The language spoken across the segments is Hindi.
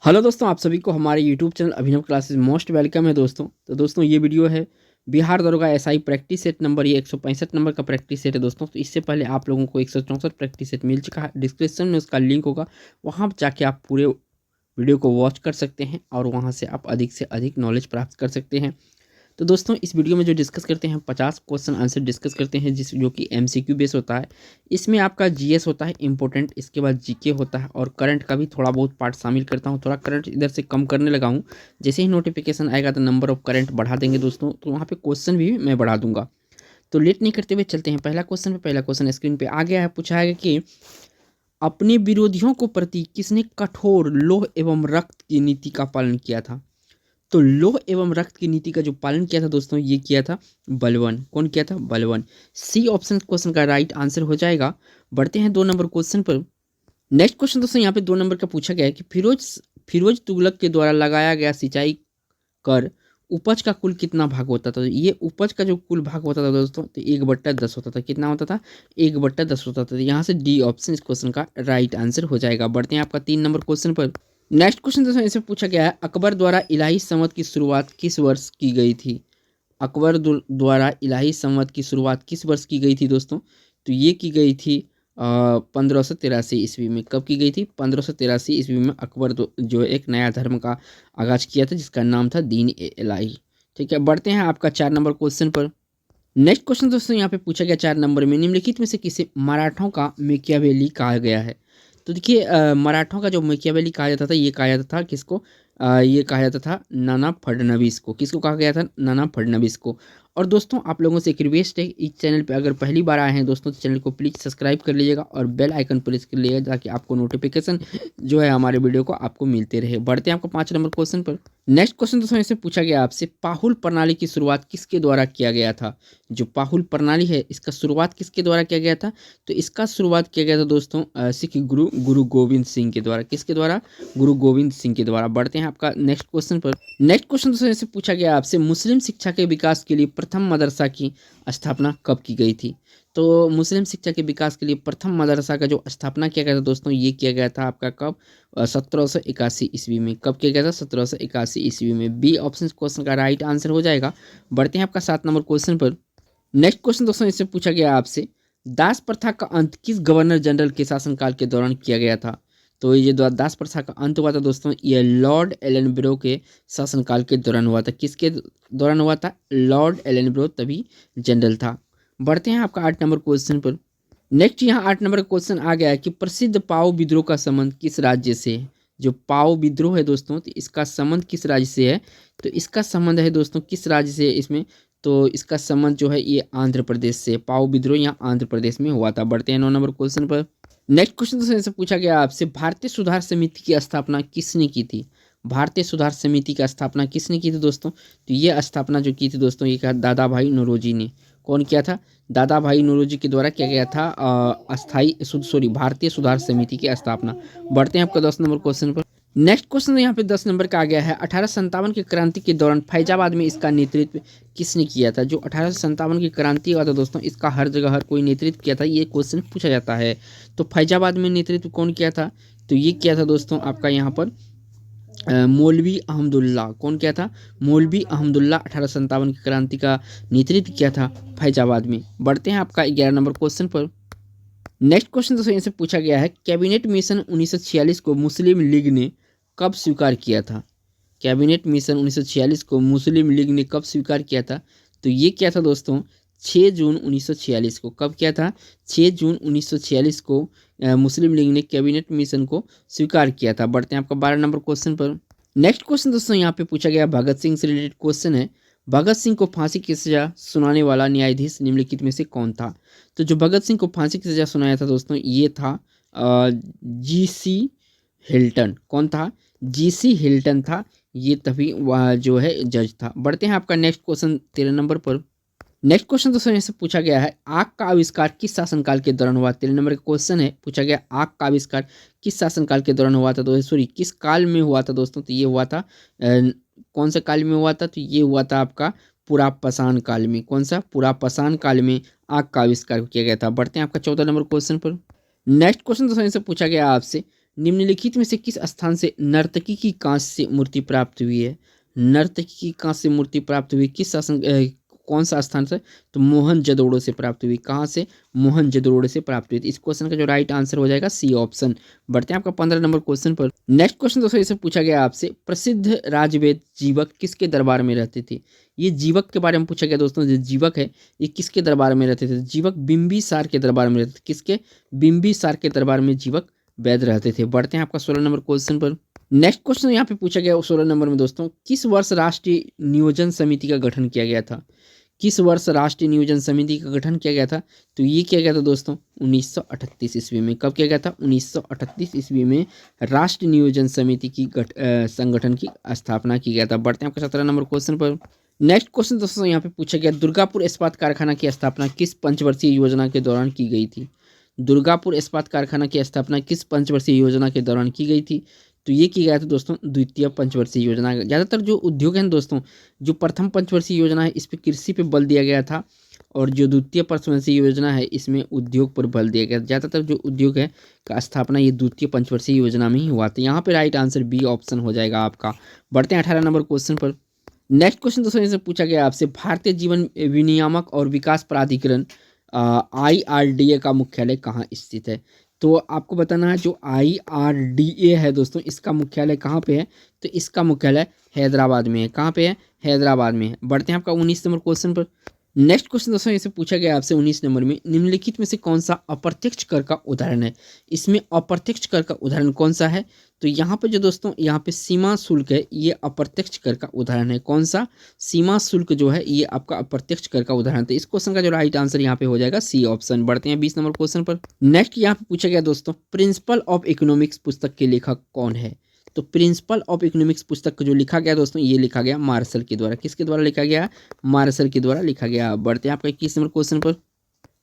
हेलो दोस्तों, आप सभी को हमारे यूट्यूब चैनल अभिनव क्लासेस मोस्ट वेलकम है दोस्तों। तो दोस्तों ये वीडियो है बिहार दरोगा एसआई प्रैक्टिस सेट नंबर, ये 165 नंबर का प्रैक्टिस सेट है दोस्तों। तो इससे पहले आप लोगों को 164 प्रैक्टिस सेट मिल चुका है, डिस्क्रिप्शन में उसका लिंक होगा, वहाँ जाके आप पूरे वीडियो को वॉच कर सकते हैं और वहाँ से आप अधिक से अधिक नॉलेज प्राप्त कर सकते हैं। तो दोस्तों इस वीडियो में जो डिस्कस करते हैं 50 क्वेश्चन आंसर डिस्कस करते हैं, जो कि एमसीक्यू बेस होता है। इसमें आपका जीएस होता है इंपॉर्टेंट, इसके बाद जीके होता है और करंट का भी थोड़ा बहुत पार्ट शामिल करता हूँ। थोड़ा करंट इधर से कम करने लगा हूँ, जैसे ही नोटिफिकेशन आएगा तो नंबर ऑफ करंट बढ़ा देंगे दोस्तों, तो वहाँ पे क्वेश्चन भी मैं बढ़ा दूंगा। तो लेट नहीं करते हुए चलते हैं पहला क्वेश्चन पे। पहला क्वेश्चन स्क्रीन पे आ गया है, पूछा है कि अपने विरोधियों को प्रति किसने कठोर लौह एवं रक्त की नीति का पालन किया था। तो लौह एवं रक्त की नीति का जो पालन किया था दोस्तों, ये किया था बलवन। कौन किया था? बलवन। सी ऑप्शन क्वेश्चन का राइट आंसर हो जाएगा। बढ़ते हैं 2 नंबर क्वेश्चन पर। नेक्स्ट क्वेश्चन दोस्तों यहाँ पे 2 नंबर का पूछा गया है कि फिरोज फिरोज तुगलक के द्वारा लगाया गया सिंचाई कर उपज का कुल कितना भाग होता था। तो ये उपज का जो कुल भाग होता था दोस्तों, तो 1/10 होता था। कितना होता था? 1/10 होता था। तो यहाँ से डी ऑप्शन इस क्वेश्चन का राइट आंसर हो जाएगा। बढ़ते हैं आपका 3 नंबर क्वेश्चन पर। नेक्स्ट क्वेश्चन दोस्तों इससे पूछा गया है, अकबर द्वारा इलाही संवत की शुरुआत किस वर्ष की गई थी। अकबर द्वारा इलाही संवत की शुरुआत किस वर्ष की गई थी दोस्तों? तो ये की गई थी 1583 ईस्वी में। कब की गई थी? 1583 ईस्वी में अकबर जो एक नया धर्म का आगाज किया था, जिसका नाम था दीन ए इलाही। ठीक है, बढ़ते हैं आपका 4 नंबर क्वेश्चन पर। नेक्स्ट क्वेश्चन दोस्तों यहाँ पे पूछा गया 4 नंबर में, निम्नलिखित में से किसे मराठों का मेकियावेली कहा गया है। तो देखिए मराठों का जो मेकियावेली कहा जाता था, ये कहा जाता था किसको? ये कहा जाता था नाना फडणवीस को। किसको कहा गया था? नाना फडणवीस को। और दोस्तों आप लोगों से एक रिक्वेस्ट है, इस चैनल पे अगर पहली बार आए हैं दोस्तों, तो चैनल को प्लीज़ सब्सक्राइब कर लीजिएगा और बेल आइकन प्रेस कर लीजिएगा, ताकि आपको नोटिफिकेशन जो है हमारे वीडियो को आपको मिलते रहे। बढ़ते हैं आपको 5 नंबर क्वेश्चन पर। नेक्स्ट क्वेश्चन दोस्तों इससे पूछा गया आपसे, पाहुल प्रणाली की शुरुआत किसके द्वारा किया गया था। जो पाहुल प्रणाली है, इसका शुरुआत किसके द्वारा किया गया था। तो इसका शुरुआत किया गया था दोस्तों सिख गुरु गुरु गोविंद सिंह के द्वारा। किसके द्वारा? गुरु गोविंद सिंह के द्वारा। बढ़ते हैं आपका नेक्स्ट क्वेश्चन पर। नेक्स्ट क्वेश्चन दोस्तों इससे पूछा गया आपसे, मुस्लिम शिक्षा के विकास के लिए प्रथम मदरसा की स्थापना कब की गई थी। तो मुस्लिम शिक्षा के विकास के लिए प्रथम मदरसा का जो स्थापना किया गया था दोस्तों, ये किया गया था आपका कब? 1781 ईस्वी में। कब किया गया था? 1781 ईस्वी में। बी ऑप्शन क्वेश्चन का राइट आंसर हो जाएगा। बढ़ते हैं आपका 7 नंबर क्वेश्चन पर। नेक्स्ट क्वेश्चन दोस्तों इससे पूछा गया आपसे, दास प्रथा का अंत किस गवर्नर जनरल के शासनकाल के दौरान किया गया था। तो ये जो दास प्रथा का अंत हुआ था दोस्तों, ये लॉर्ड एलनब्रो के शासनकाल के दौरान हुआ था। किसके दौरान हुआ था? लॉर्ड एलनब्रो तभी जनरल था। बढ़ते हैं आपका 8 नंबर क्वेश्चन पर। नेक्स्ट यहाँ 8 नंबर क्वेश्चन आ गया है कि प्रसिद्ध पाओ विद्रोह का संबंध किस राज्य से है। जो पाओ विद्रोह है दोस्तों, तो इसका संबंध किस राज्य से है। तो इसका संबंध है दोस्तों किस राज्य से है इसमें? तो इसका संबंध जो है ये आंध्र प्रदेश से। पाओ विद्रोह यहाँ आंध्र प्रदेश में हुआ था। बढ़ते हैं 9 नंबर क्वेश्चन पर। नेक्स्ट क्वेश्चन दोस्तों से पूछा गया आपसे, भारतीय सुधार समिति की स्थापना किसने की थी। भारतीय सुधार समिति की स्थापना किसने की थी दोस्तों? तो ये स्थापना जो की थी दोस्तों, ये कहा दादा भाई नौरोजी ने। कौन किया था? दादा भाई नौरोजी के द्वारा किया गया था भारतीय सुधार समिति की स्थापना। बढ़ते हैं आपका 10 नंबर क्वेश्चन पर। नेक्स्ट क्वेश्चन यहाँ पे 10 नंबर का आ गया है, 1857 की क्रांति के दौरान फैजाबाद में इसका नेतृत्व किसने किया था। जो 1857 की क्रांति हुआ था दोस्तों, इसका हर जगह हर कोई नेतृत्व किया था, ये क्वेश्चन पूछा जाता है। तो फैजाबाद में नेतृत्व कौन किया था? तो ये किया था दोस्तों आपका यहाँ पर मौलवी अहमदुल्ला। कौन किया था? मौलवी अहमदुल्ला 1857 की क्रांति का नेतृत्व किया था फैजाबाद में। बढ़ते हैं आपका 11 नंबर क्वेश्चन पर। नेक्स्ट क्वेश्चन दोस्तों इनसे पूछा गया है, कैबिनेट मिशन 1946 को मुस्लिम लीग ने कब स्वीकार किया था। कैबिनेट मिशन 1946 को मुस्लिम लीग ने कब स्वीकार किया था। तो ये क्या था दोस्तों? 6 जून 1946 को। कब किया था? 6 जून 1946 को मुस्लिम लीग ने कैबिनेट मिशन को स्वीकार किया था। बढ़ते हैं आपका 12 नंबर क्वेश्चन पर। नेक्स्ट क्वेश्चन दोस्तों यहाँ पे पूछा गया भगत सिंह से रिलेटेड क्वेश्चन है, भगत सिंह को फांसी की सजा सुनाने वाला न्यायाधीश निम्नलिखित में से कौन था। तो जो भगत सिंह को फांसी की सजा सुनाया था दोस्तों, ये था जीसी हिल्टन। कौन था? जीसी हिल्टन था। ये तभी वह जो है जज था। बढ़ते हैं आपका नेक्स्ट क्वेश्चन 13 नंबर पर। नेक्स्ट क्वेश्चन दोस्तों इससे पूछा गया है, आग का आविष्कार किस शासनकाल के दौरान हुआ। 13 नंबर का क्वेश्चन है, पूछा गया आग का आविष्कार किस शासनकाल के दौरान हुआ था। तो सॉरी किस काल में हुआ था दोस्तों। तो ये हुआ था कौन सा काल में हुआ था। तो ये हुआ था आपका पुरापाषाण काल में। कौन सा? पुरापाषाण काल में आग का आविष्कार किया गया था। बढ़ते हैं आपका 14 नंबर क्वेश्चन पर। नेक्स्ट क्वेश्चन दोस्तों इनसे पूछा गया आपसे, निम्नलिखित में से किस स्थान से नर्तकी की कांस्य मूर्ति प्राप्त हुई है? नर्तकी की कांस्य मूर्ति प्राप्त हुई किस कौन सा स्थान से? तो मोहनजोदड़ो से प्राप्त हुई। कहाँ से? मोहनजोदड़ो से प्राप्त हुई। इस क्वेश्चन का जो राइट आंसर हो जाएगा सी ऑप्शन। बढ़ते हैं आपका 15 नंबर क्वेश्चन पर। नेक्स्ट क्वेश्चन दोस्तों इसे पूछा गया आपसे, प्रसिद्ध राजवेद जीवक किसके दरबार में रहते थे? ये जीवक के बारे में पूछा गया दोस्तों। जो जीवक है ये किसके दरबार में रहते थे? जीवक बिंबिसार के दरबार में रहते थे। किसके? बिंबिसार के दरबार में जीवक वैद रहते थे। बढ़ते हैं आपका 16 नंबर क्वेश्चन पर। नेक्स्ट क्वेश्चन यहाँ पे पूछा गया 16 नंबर में दोस्तों, किस वर्ष राष्ट्रीय नियोजन समिति का गठन किया गया था? किस वर्ष राष्ट्रीय नियोजन समिति का गठन किया गया था? तो ये किया गया था दोस्तों 1938 ईस्वी में। कब किया गया था? 1938 ईस्वी में राष्ट्रीय नियोजन समिति की संगठन की स्थापना की गया था। बढ़ते हैं आपका 17 नंबर क्वेश्चन पर। नेक्स्ट क्वेश्चन दोस्तों यहाँ पे पूछा गया, दुर्गापुर इस्पात कारखाना की स्थापना किस पंचवर्षीय योजना के दौरान की गई थी? दुर्गापुर इस्पात कारखाना की स्थापना किस पंचवर्षीय योजना के दौरान की गई थी? तो ये की गया था दोस्तों द्वितीय पंचवर्षीय योजना। ज़्यादातर जो उद्योग हैं दोस्तों, जो प्रथम पंचवर्षीय योजना है इस पर कृषि पे बल दिया गया था, और जो द्वितीय पंचवर्षीय योजना है इसमें उद्योग पर बल दिया गया। ज़्यादातर जो उद्योग है का स्थापना ये द्वितीय पंचवर्षीय योजना में ही हुआ था। यहाँ पे राइट आंसर बी ऑप्शन हो जाएगा आपका। बढ़ते हैं 18 नंबर क्वेश्चन पर। नेक्स्ट क्वेश्चन दोस्तों इसे पूछा गया आपसे, भारतीय जीवन विनियामक और विकास प्राधिकरण IRDA का मुख्यालय कहाँ स्थित है? तो आपको बताना है जो IRDA है दोस्तों इसका मुख्यालय कहाँ पे है? तो इसका मुख्यालय हैदराबाद में है। कहाँ पे है? हैदराबाद में है। बढ़ते हैं आपका 19 नंबर क्वेश्चन पर। नेक्स्ट क्वेश्चन दोस्तों इसे पूछा गया आपसे 19 नंबर में, निम्नलिखित में से कौन सा अप्रत्यक्ष कर का उदाहरण है? इसमें अप्रत्यक्ष कर का उदाहरण कौन सा है? तो यहाँ पे जो दोस्तों यहाँ पे सीमा शुल्क है, ये अप्रत्यक्ष कर का उदाहरण है। कौन सा? सीमा शुल्क जो है ये आपका अप्रत्यक्ष कर का उदाहरण। तो इस क्वेश्चन का जो राइट आंसर यहाँ पे हो जाएगा सी ऑप्शन। बढ़ते हैं 20 नंबर क्वेश्चन पर। नेक्स्ट यहाँ पे पूछा गया दोस्तों, प्रिंसिपल ऑफ इकोनॉमिक्स पुस्तक के लेखक कौन है? तो प्रिंसिपल ऑफ इकोनॉमिक्स पुस्तक को जो लिखा गया दोस्तों ये लिखा गया मार्शल के द्वारा। किसके द्वारा लिखा गया? मार्शल के द्वारा लिखा गया। बढ़ते हैं आपका 21 नंबर क्वेश्चन पर।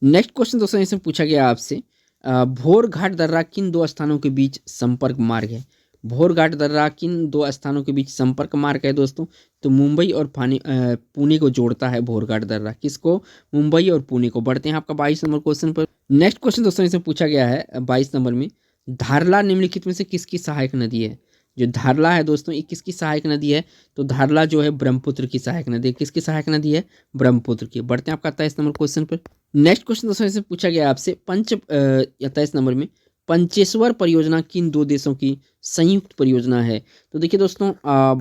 नेक्स्ट क्वेश्चन दोस्तों इसमें पूछा गया आपसे, भोर घाट दर्रा किन दो स्थानों के बीच संपर्क मार्ग है? भोर घाट दर्रा किन दो स्थानों के बीच संपर्क मार्ग है दोस्तों? तो मुंबई और पुणे को जोड़ता है भोर घाट दर्रा। किसको? मुंबई और पुणे को। बढ़ते हैं आपका 22 नंबर क्वेश्चन पर। नेक्स्ट क्वेश्चन दोस्तों इसमें पूछा गया है 22 नंबर में, धारला निम्नलिखित में से किसकी सहायक नदी है? जो धारला है दोस्तों ये किसकी सहायक नदी है? तो धारला जो है ब्रह्मपुत्र की सहायक नदी है। किसकी सहायक नदी है? ब्रह्मपुत्र की। बढ़ते हैं आपका 23 नंबर क्वेश्चन पर। नेक्स्ट क्वेश्चन दोस्तों इससे पूछा गया आपसे 23 नंबर में, पंचेश्वर परियोजना किन दो देशों की संयुक्त परियोजना है? तो देखिए दोस्तों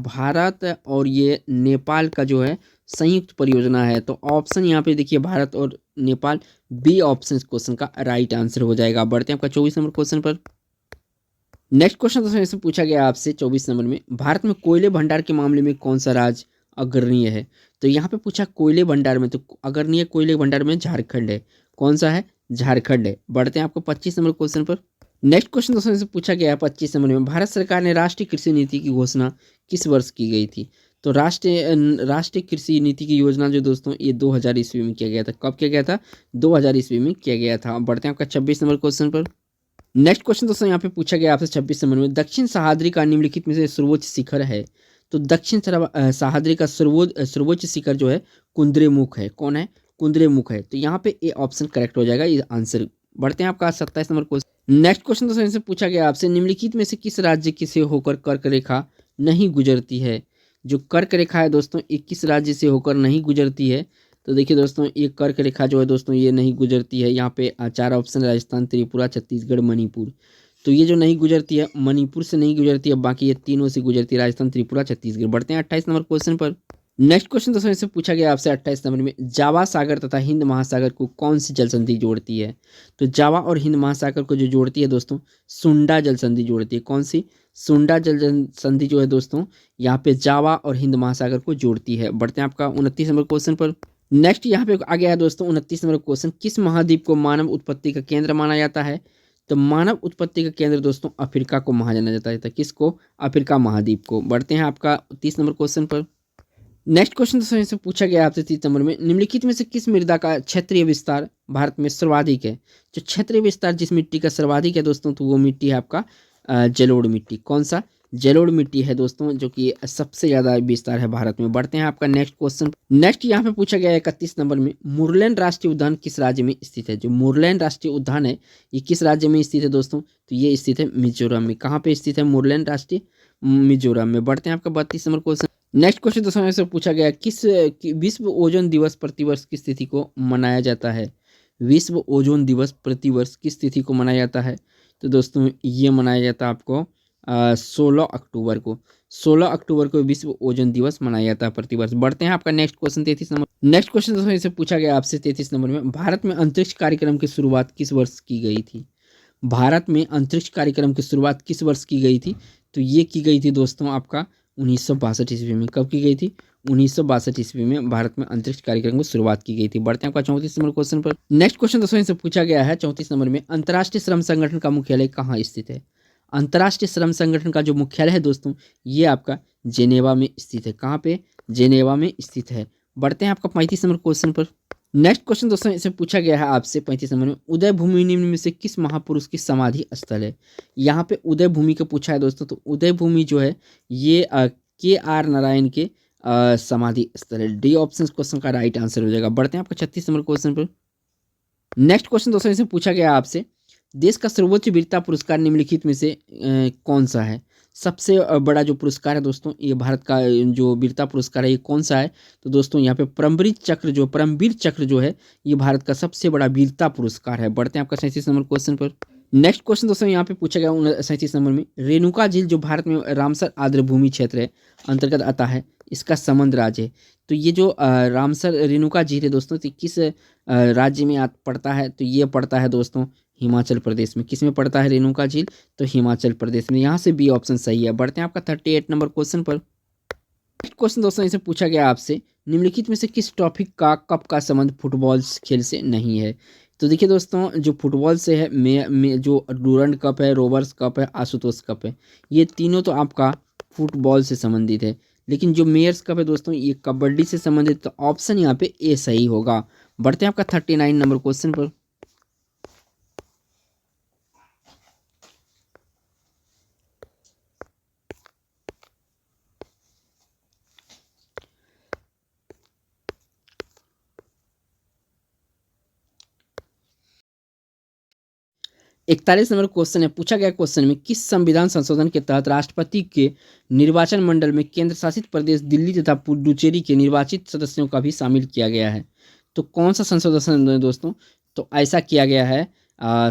भारत और ये नेपाल का जो है संयुक्त परियोजना है। तो ऑप्शन यहाँ पे देखिए भारत और नेपाल, बी ऑप्शन इस क्वेश्चन का राइट आंसर हो जाएगा। बढ़ते हैं आपका 24 नंबर क्वेश्चन पर। नेक्स्ट क्वेश्चन दोस्तों इसमें पूछा गया आपसे 24 नंबर में, भारत में कोयले भंडार के मामले में कौन सा राज्य अग्रणीय है? तो यहाँ पे पूछा कोयले भंडार में, तो अग्रणीय कोयले भंडार में झारखंड है। कौन सा है? झारखंड है। बढ़ते हैं आपको 25 नंबर क्वेश्चन पर। नेक्स्ट क्वेश्चन दोस्तों इससे पूछा गया है 25 नंबर में, भारत सरकार ने राष्ट्रीय कृषि नीति की घोषणा किस वर्ष की गई थी? तो राष्ट्रीय कृषि नीति की योजना जो दोस्तों ये 2000 ईस्वी में किया गया था। कब किया गया था? 2000 ईस्वी में किया गया था। बढ़ते हैं आपका 26 नंबर क्वेश्चन पर। नेक्स्ट क्वेश्चन दोस्तों यहाँ पे पूछा गया आपसे 26 नंबर में, दक्षिण सह्याद्री का निम्नलिखित में से सर्वोच्च शिखर है? तो दक्षिण सह्याद्री का सर्वोच्च शिखर जो है कुंद्रेमुख है। कौन है? कुंद्रेमुख है। तो यहाँ पे ए ऑप्शन करेक्ट हो जाएगा ये आंसर। बढ़ते हैं आपका 27 नंबर क्वेश्चन। नेक्स्ट क्वेश्चन दोस्तों इनसे पूछा गया आपसे, निम्नलिखित में से किस राज्य की से होकर कर्क रेखा नहीं गुजरती है? जो कर्क रेखा है दोस्तों ये किस राज्य से होकर नहीं गुजरती है? तो देखिए दोस्तों ये कर्क रेखा जो है दोस्तों ये नहीं गुजरती है। यहाँ पे 4 ऑप्शन, राजस्थान, त्रिपुरा, छत्तीसगढ़, मणिपुर। तो ये जो नहीं गुजरती है मणिपुर से नहीं गुजरती है, बाकी ये तीनों से गुजरती है, राजस्थान, त्रिपुरा, छत्तीसगढ़। बढ़ते हैं 28 नंबर क्वेश्चन पर। नेक्स्ट क्वेश्चन दोस्तों इससे पूछा गया आपसे 28 नंबर में, जावा सागर तथा हिंद महासागर को कौन सी जल संधि जोड़ती है? तो जावा और हिंद महासागर को जो जोड़ती है दोस्तों सुंडा जल संधि जोड़ती है। कौन सी? सुंडा जल संधि जो है दोस्तों यहाँ पे जावा और हिंद महासागर को जोड़ती है। बढ़ते हैं आपका 29 नंबर क्वेश्चन पर। नेक्स्ट यहाँ पे आ गया है दोस्तों 29 नंबर क्वेश्चन, किस महाद्वीप को मानव उत्पत्ति का केंद्र माना जाता है? तो मानव उत्पत्ति का केंद्र दोस्तों अफ्रीका को माना जाना जाता है। किसको? अफ्रीका महाद्वीप को। बढ़ते हैं आपका 30 नंबर क्वेश्चन पर। नेक्स्ट क्वेश्चन दोस्तों इससे पूछा गया आपसे 30 नंबर में, निम्नलिखित में से किस मृदा का क्षेत्रीय विस्तार भारत में सर्वाधिक है? जो क्षेत्रीय विस्तार जिस मिट्टी का सर्वाधिक है दोस्तों तो वो मिट्टी है आपका जलोढ़ मिट्टी। कौन सा? जलोढ़ मिट्टी है दोस्तों, जो कि सबसे ज़्यादा विस्तार है भारत में। बढ़ते हैं आपका नेक्स्ट क्वेश्चन। नेक्स्ट यहाँ पे पूछा गया है 31 नंबर में, मुरलेन राष्ट्रीय उद्यान किस राज्य में स्थित है? जो मुरलेन राष्ट्रीय उद्यान है ये किस राज्य में स्थित है दोस्तों? तो ये स्थित है मिजोरम में। कहाँ पे स्थित है मुरलेन राष्ट्रीय? मिजोरम में। बढ़ते हैं आपका 32 नंबर क्वेश्चन। नेक्स्ट क्वेश्चन दोस्तों से पूछा गया विश्व ओजोन दिवस प्रतिवर्ष किस तिथि को मनाया जाता है? विश्व ओजोन दिवस प्रतिवर्ष किस तिथि को मनाया जाता है? तो दोस्तों ये मनाया जाता है आपको 16 अक्टूबर को। 16 अक्टूबर को विश्व ओजोन दिवस मनाया जाता है प्रतिवर्ष। बढ़ते हैं आपका next question 33 number. Next question दोस्तों इसे पूछा गया आपसे 33 नंबर में, भारत में अंतरिक्ष कार्यक्रम की शुरुआत किस वर्ष की गई थी? भारत में अंतरिक्ष कार्यक्रम की शुरुआत किस वर्ष की गई थी? तो ये की गई थी दोस्तों आपका 1962 ईस्वी में। कब की गई थी? 1962 ईस्वी में भारत में अंतरिक्ष कार्यक्रम की शुरुआत की गई थी। बढ़ते हैं आपका 34 नंबर क्वेश्चन पर। नेक्स्ट क्वेश्चन दोस्तों इनसे पूछा गया है 34 नंबर में, अंतर्राष्ट्रीय श्रम संगठन का मुख्यालय कहाँ स्थित है? अंतर्राष्ट्रीय श्रम संगठन का जो मुख्यालय है दोस्तों ये आपका जेनेवा में स्थित है। कहाँ पे? जेनेवा में स्थित है। बढ़ते हैं आपका 35 नंबर क्वेश्चन पर। नेक्स्ट क्वेश्चन दोस्तों इसे पूछा गया है आपसे 35 नंबर में, उदय भूमि निम्न में से किस महापुरुष की समाधि स्थल है? यहाँ पे उदय भूमि का पूछा है दोस्तों, तो उदय भूमि जो है ये KR नारायण के समाधि स्थल है। डी ऑप्शन क्वेश्चन का राइट आंसर हो जाएगा। बढ़ते हैं आपका 36 नंबर क्वेश्चन पर। नेक्स्ट क्वेश्चन दोस्तों इसे पूछा गया आपसे, देश का सर्वोच्च वीरता पुरस्कार निम्नलिखित में से कौन सा है? सबसे बड़ा जो पुरस्कार है दोस्तों ये भारत का जो वीरता पुरस्कार है ये कौन सा है? तो दोस्तों यहाँ पे परमवीर चक्र जो है ये भारत का सबसे बड़ा वीरता पुरस्कार है। बढ़ते हैं आपका 37 नंबर क्वेश्चन पर। नेक्स्ट क्वेश्चन दोस्तों यहाँ पे पूछा गया 37 नंबर में, रेणुका झील जो भारत में रामसर आर्द्रभूमि क्षेत्र है अंतर्गत आता है, इसका संबंध राज्य है। तो ये जो रामसर रेणुका झील है दोस्तों तो किस राज्य में पड़ता है? तो ये पड़ता है दोस्तों हिमाचल प्रदेश में। किस में पड़ता है रेणुका झील? तो हिमाचल प्रदेश में। यहाँ से बी ऑप्शन सही है। बढ़ते हैं आपका 38 नंबर क्वेश्चन पर। नेक्स्ट क्वेश्चन दोस्तों इसे पूछा गया आपसे, निम्नलिखित में से किस टॉपिक का कप का संबंध फुटबॉल खेल से नहीं है? तो देखिए दोस्तों जो फुटबॉल से है जो डूरंड कप है, रोवर्स कप है, आशुतोष कप है, ये तीनों तो आपका फुटबॉल से संबंधित है। लेकिन जो मेयर्स कप है दोस्तों ये कबड्डी से संबंधित, तो ऑप्शन यहाँ पे ए सही होगा। बढ़ते हैं आपका 39 नंबर क्वेश्चन पर। 41 नंबर क्वेश्चन है, पूछा गया क्वेश्चन में, किस संविधान संशोधन के तहत राष्ट्रपति के निर्वाचन मंडल में केंद्र शासित प्रदेश दिल्ली तथा पुडुचेरी के निर्वाचित सदस्यों का भी शामिल किया गया है? तो कौन सा संशोधन है दोस्तों? तो ऐसा किया गया है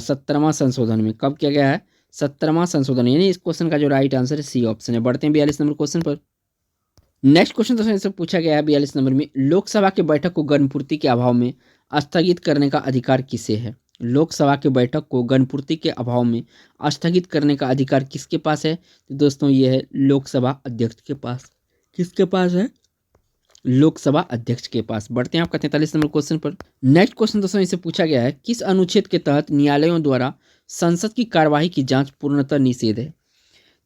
17वां संशोधन में। कब किया गया है? 17वां संशोधन, यानी इस क्वेश्चन का जो राइट आंसर है सी ऑप्शन है। बढ़ते हैं 42 नंबर क्वेश्चन पर। नेक्स्ट क्वेश्चन दोस्तों इससे पूछा गया है 42 नंबर में, लोकसभा के बैठक को गर्मपूर्ति के अभाव में स्थगित करने का अधिकार किसे है? लोकसभा के बैठक को गर्मपूर्ति के अभाव में स्थगित करने का अधिकार किसके पास है? तो दोस्तों ये है लोकसभा अध्यक्ष के पास। किसके पास है? लोकसभा अध्यक्ष के पास। बढ़ते हैं आपका 43 नंबर क्वेश्चन पर। नेक्स्ट क्वेश्चन दोस्तों इसे पूछा गया है, किस अनुच्छेद के तहत न्यायालयों द्वारा संसद की कार्यवाही की जांच पूर्णतः निषेध है?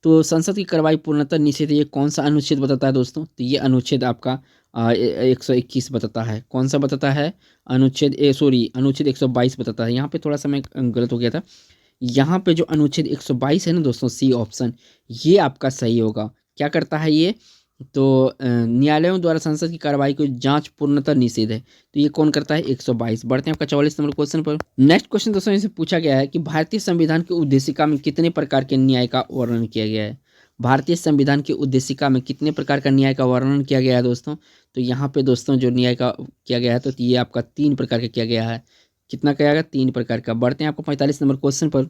तो संसद की कार्रवाई पूर्णतः निषेध, ये कौन सा अनुच्छेद बताता है दोस्तों? तो ये अनुच्छेद आपका 121 बताता है। कौन सा बताता है? अनुच्छेद 122 बताता है। यहाँ पे थोड़ा सा मैं गलत हो गया था। यहाँ पे जो अनुच्छेद 122 है ना दोस्तों, सी ऑप्शन, ये आपका सही होगा। क्या करता है ये? तो न्यायालयों द्वारा संसद की कार्रवाई को जांच पूर्णतः निषेध है। तो ये कौन करता है? 122। बढ़ते हैं आपका 44 नंबर क्वेश्चन पर। नेक्स्ट क्वेश्चन दोस्तों इसे पूछा गया है कि भारतीय संविधान की उद्देशिका में कितने प्रकार के न्याय का वर्णन किया गया है? भारतीय संविधान की उद्देशिका में कितने प्रकार का न्याय का वर्णन किया गया है दोस्तों? तो यहाँ पे दोस्तों जो न्याय का किया गया है तो ये आपका 3 प्रकार का किया गया है। कितना किया गया? 3 प्रकार का। बढ़ते हैं आपको 45 नंबर क्वेश्चन पर।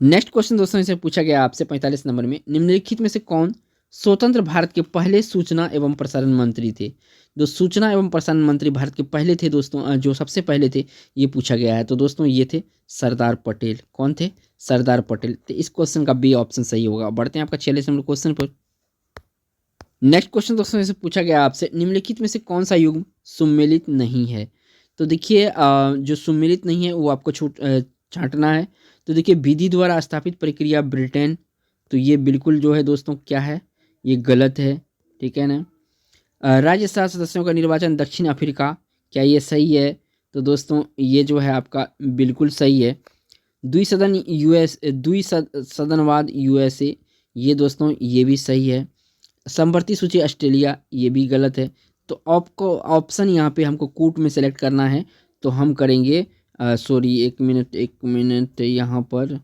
नेक्स्ट क्वेश्चन दोस्तों इसे पूछा गया आपसे 45 नंबर में, निम्नलिखित में से कौन स्वतंत्र भारत के पहले सूचना एवं प्रसारण मंत्री थे? जो सूचना एवं प्रसारण मंत्री भारत के पहले थे दोस्तों, जो सबसे पहले थे, ये पूछा गया है। तो दोस्तों ये थे सरदार पटेल। कौन थे? सरदार पटेल। तो इस क्वेश्चन का बी ऑप्शन सही होगा। बढ़ते हैं आपका 46 नंबर क्वेश्चन पर। नेक्स्ट क्वेश्चन दोस्तों इसे पूछा गया आपसे, निम्नलिखित में से कौन सा युग्म सुमेलित नहीं है? तो देखिए जो सुमेलित नहीं है वो आपको छांटना है। तो देखिए विधि द्वारा स्थापित प्रक्रिया ब्रिटेन, तो ये बिल्कुल जो है दोस्तों क्या है? ये गलत है। ठीक है ना। राज्यसभा सदस्यों का निर्वाचन दक्षिण अफ्रीका, क्या ये सही है? तो दोस्तों ये जो है आपका बिल्कुल सही है। द्विसदनवाद USA, ये दोस्तों ये भी सही है। समवर्ती सूची ऑस्ट्रेलिया, ये भी गलत है। तो आपको ऑप्शन यहाँ पे हमको कूट में सेलेक्ट करना है, तो हम करेंगे सॉरी, एक मिनट यहाँ पर,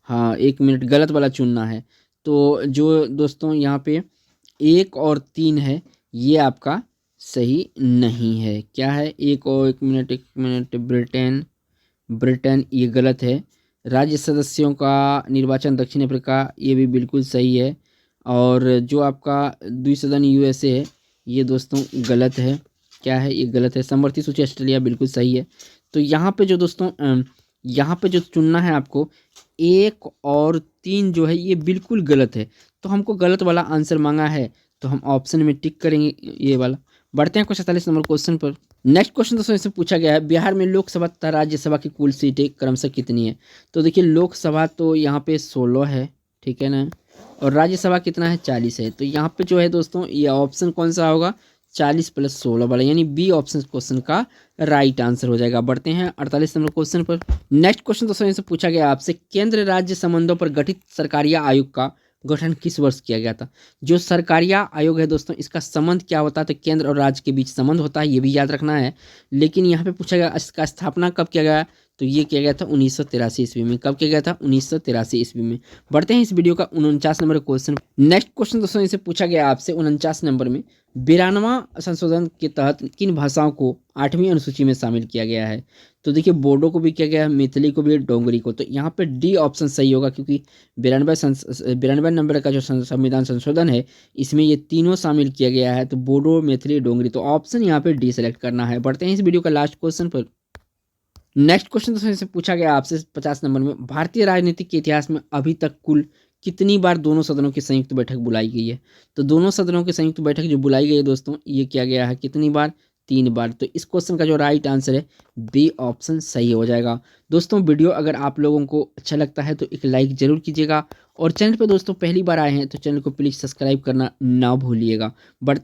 हाँ 1 मिनट, गलत वाला चुनना है। तो जो दोस्तों यहाँ पे 1 और 3 है, ये आपका सही नहीं है। क्या है? एक मिनट, ब्रिटेन, ब्रिटेन ये गलत है। राज्य सदस्यों का निर्वाचन दक्षिण अफ्रीका, ये भी बिल्कुल सही है। और जो आपका द्विसदन यूएसए है, ये दोस्तों गलत है। क्या है? ये गलत है। समवर्ती सूची ऑस्ट्रेलिया बिल्कुल सही है। तो यहाँ पे जो दोस्तों यहाँ पे जो चुनना है आपको, 1 और 3 जो है ये बिल्कुल गलत है। तो हमको गलत वाला आंसर मांगा है, तो हम ऑप्शन में टिक करेंगे ये वाला। बढ़ते हैं क्वेश्चन 47 नंबर क्वेश्चन पर। नेक्स्ट क्वेश्चन दोस्तों इससे पूछा गया है, बिहार में लोकसभा तथा राज्यसभा की कुल सीटें क्रमशः कितनी है? तो देखिए लोकसभा तो यहाँ पे 16 है, ठीक है ना, और राज्यसभा कितना है? 40 है। तो यहाँ पे जो है दोस्तों ये ऑप्शन कौन सा होगा? 40 + 16 वाला, यानी बी ऑप्शन क्वेश्चन का राइट आंसर हो जाएगा। बढ़ते हैं 48 नंबर क्वेश्चन पर। नेक्स्ट क्वेश्चन दोस्तों इनसे पूछा गया आपसे, केंद्र राज्य संबंधों पर गठित सरकारिया आयोग का गठन किस वर्ष किया गया था? जो सरकारिया आयोग है दोस्तों, इसका संबंध क्या होता है? तो केंद्र और राज्य के बीच संबंध होता है, ये भी याद रखना है। लेकिन यहाँ पे पूछा गया इसका स्थापना कब किया गया? तो ये किया गया था 1983 ईस्वी में। कब किया गया था? 1983 ईस्वी में। बढ़ते हैं इस वीडियो का 49 नंबर क्वेश्चन। नेक्स्ट क्वेश्चन दोस्तों इनसे पूछा गया आपसे 49 नंबर में, 92वां संशोधन के तहत किन भाषाओं को 8वीं अनुसूची में शामिल किया गया है? तो देखिए बोडो को भी किया गया है, मैथिली को भी, डोंगरी को। तो यहाँ पे डी ऑप्शन सही होगा, क्योंकि 92 नंबर का जो संविधान संशोधन है, इसमें ये तीनों शामिल किया गया है। तो बोडो, मैथिली, डोंगरी, तो ऑप्शन यहाँ पे डी सेलेक्ट करना है। बढ़ते हैं इस वीडियो का लास्ट क्वेश्चन पर। नेक्स्ट क्वेश्चन दोस्तों से पूछा गया आपसे 50 नंबर में, भारतीय राजनीतिक के इतिहास में अभी तक कुल कितनी बार दोनों सदनों की संयुक्त बैठक बुलाई गई है? तो दोनों सदनों की संयुक्त बैठक जो बुलाई गई है दोस्तों, ये किया गया है कितनी बार? 3 बार। तो इस क्वेश्चन का जो राइट आंसर है, बी ऑप्शन सही हो जाएगा। दोस्तों वीडियो अगर आप लोगों को अच्छा लगता है तो एक लाइक जरूर कीजिएगा, और चैनल पर दोस्तों पहली बार आए हैं तो चैनल को प्लीज़ सब्सक्राइब करना ना भूलिएगा। बट